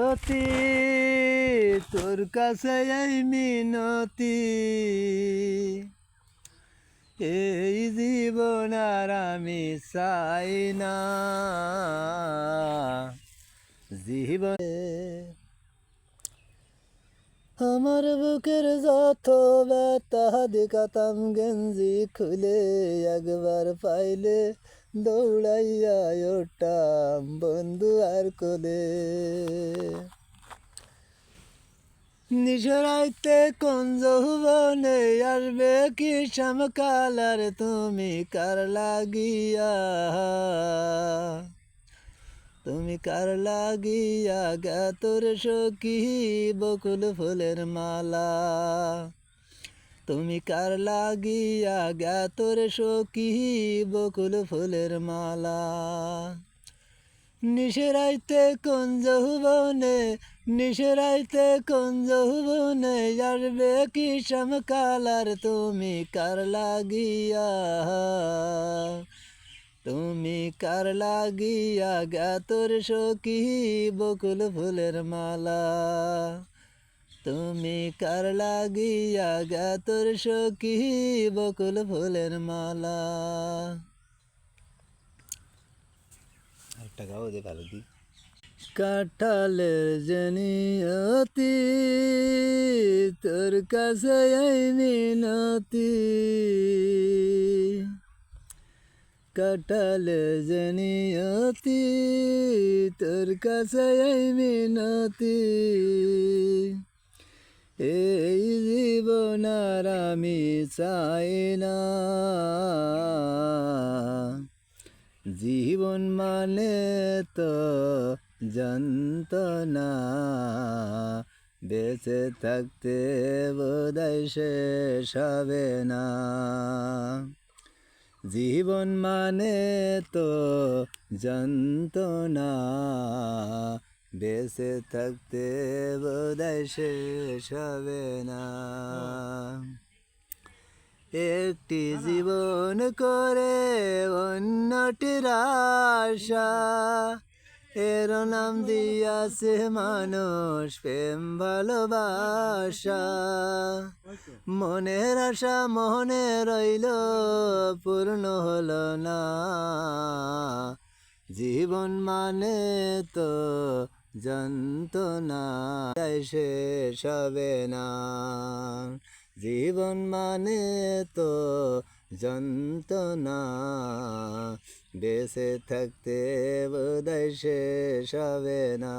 নিয়তি তোর কাছে এই মিনতি, এই জীবন আর আমি চাই না জীবনে। আমার বুকের যত ব্যথা দেখাতাম গেঞ্জি খুলে, একবার পাইলে দৌড়াইয়া ওঠাম বন্ধু আর কোলে। নিশরাইতে কোন যৌবনে আসবে কি শ্যামকাল, আর তুমি কার লাগিয়া, তুমি কার লাগিয়া গাতর সখী বকুল ফুলের মালা, তুমি কার লাগিয়া গাতর সখী বকুল ফুলের মালা। নিশরাইতে কোন যৌবনে, নিশরাইতে কোন যৌবনে আসবে কি শ্যামকাল, আর তুমি কার লাগিয়া, তুমি কার লাগিয়া গাতর সখী বকুল ফুলের মালা, তুমি কার লাগিয়া গাতর সখী বকুল ফুলের মালা। একটা গাও দে ভালো দি। কাঁঠালের জনিয়তি তোর কাছে এই মিনতি, কাঁঠালের জনিয়তি তোর কাছে এই মিনতি, এই জীবন আর আমি চাই না জীবন মানে তো যন্ত্রণা, বেঁচে থাকতে বোধহয় শেষ হবে না। জীবন মানে তো যন্ত্রণা, বেঁচে থাকতে বোধহয় শেষ হবে না। একটি জীবন করে অন্যটির আশা, এর নাম দিয়াছে মানুষ প্রেম ভালোবাসা। মনের আশা মনে রইল পূর্ণ হলো না, জীবন মানে তো যন্ত্রণা, শেষ হবে না। জীবন মানে তো যন্ত্রণা, বেঁচে থাকতে বোধহয় শেষ হবে না।